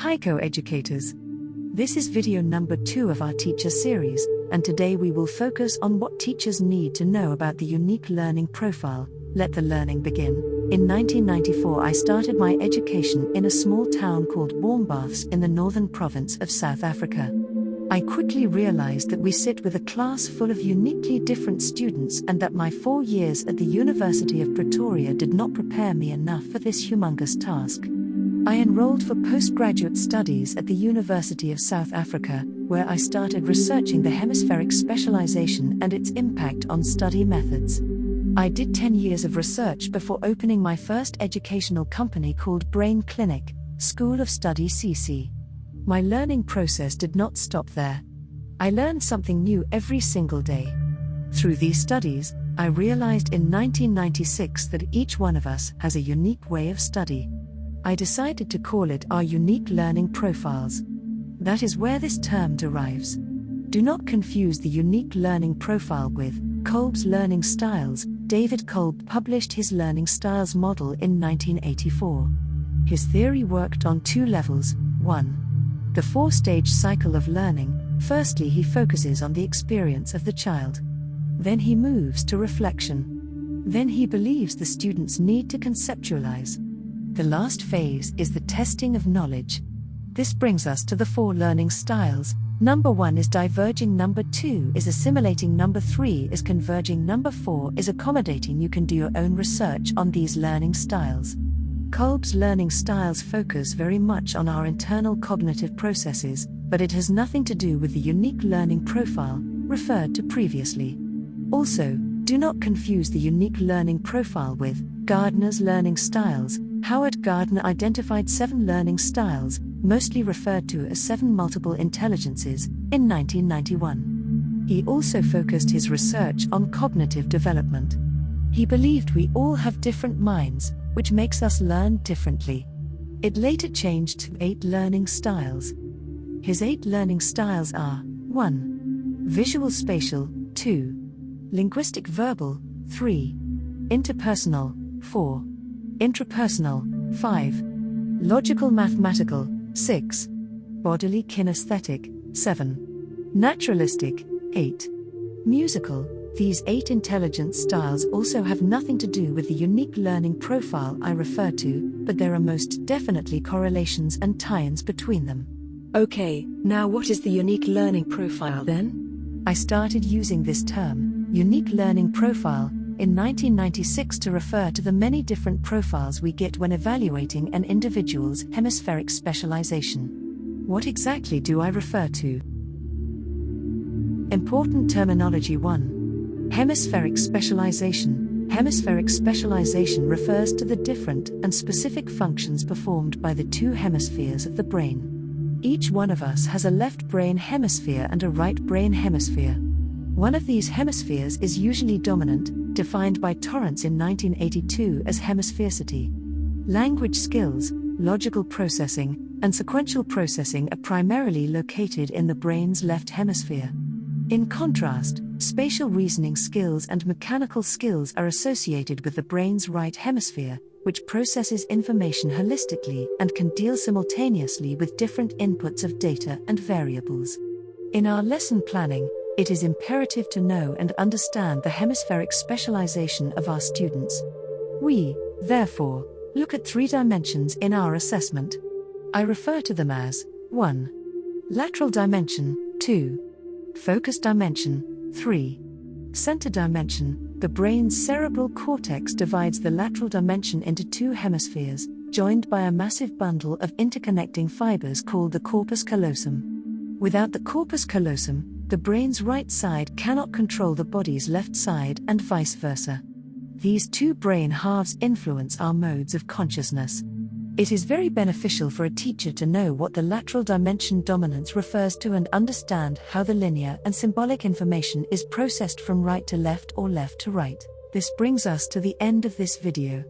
Hi co-educators. This is video number 2 of our teacher series, and today we will focus on what teachers need to know about the unique learning profile. Let the learning begin. In 1994 I started my education in a small town called Warmbaths in the northern province of South Africa. I quickly realized that we sit with a class full of uniquely different students and that my 4 years at the University of Pretoria did not prepare me enough for this humongous task. I enrolled for postgraduate studies at the University of South Africa, where I started researching the Hemispheric Specialization and its impact on study methods. I did 10 years of research before opening my first educational company called Brain Clinic, School of Study CC. My learning process did not stop there. I learned something new every single day. Through these studies, I realized in 1996 that each one of us has a unique way of study. I decided to call it our unique learning profiles. That is where this term derives. Do not confuse the unique learning profile with Kolb's learning styles. David Kolb published his learning styles model in 1984. His theory worked on 2 levels. 1. The 4-stage cycle of learning. Firstly, he focuses on the experience of the child. Then he moves to reflection. Then he believes the students need to conceptualize. The last phase is the testing of knowledge. This brings us to the 4 learning styles. Number 1 is diverging, number 2 is assimilating, number 3 is converging, number 4 is accommodating. You can do your own research on these learning styles. Kolb's learning styles focus very much on our internal cognitive processes, but it has nothing to do with the unique learning profile referred to previously. Also, do not confuse the unique learning profile with Gardner's learning styles. Howard Gardner identified 7 learning styles, mostly referred to as 7 multiple intelligences, in 1991. He also focused his research on cognitive development. He believed we all have different minds, which makes us learn differently. It later changed to 8 learning styles. His 8 learning styles are: 1. Visual spatial, 2. Linguistic verbal, 3. Interpersonal, 4. Intrapersonal, 5. Logical mathematical, 6. Bodily kinesthetic, 7. Naturalistic, 8. Musical. These 8 intelligence styles also have nothing to do with the unique learning profile I refer to, but there are most definitely correlations and tie-ins between them. Okay, now what is the unique learning profile then? I started using this term, unique learning profile, in 1996 to refer to the many different profiles we get when evaluating an individual's hemispheric specialization. What exactly do I refer to? Important terminology. 1. Hemispheric specialization. Hemispheric specialization refers to the different and specific functions performed by the 2 hemispheres of the brain. Each one of us has a left brain hemisphere and a right brain hemisphere. One of these hemispheres is usually dominant, defined by Torrance in 1982 as hemisphericity. Language skills, logical processing, and sequential processing are primarily located in the brain's left hemisphere. In contrast, spatial reasoning skills and mechanical skills are associated with the brain's right hemisphere, which processes information holistically and can deal simultaneously with different inputs of data and variables. In our lesson planning, it is imperative to know and understand the hemispheric specialization of our students. We, therefore, look at 3 dimensions in our assessment. I refer to them as 1. Lateral dimension, 2. Focus dimension, 3. Center dimension. The brain's cerebral cortex divides the lateral dimension into 2 hemispheres, joined by a massive bundle of interconnecting fibers called the corpus callosum. Without the corpus callosum, the brain's right side cannot control the body's left side and vice versa. These 2 brain halves influence our modes of consciousness. It is very beneficial for a teacher to know what the lateral dimension dominance refers to and understand how the linear and symbolic information is processed from right to left or left to right. This brings us to the end of this video.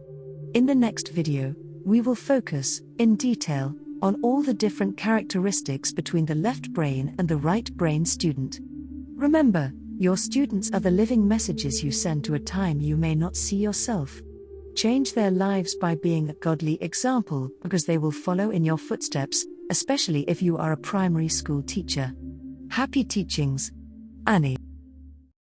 In the next video, we will focus, in detail, on all the different characteristics between the left brain and the right brain student. Remember, your students are the living messages you send to a time you may not see yourself. Change their lives by being a godly example, because they will follow in your footsteps. especially if you are a primary school teacher. Happy teachings, Annie.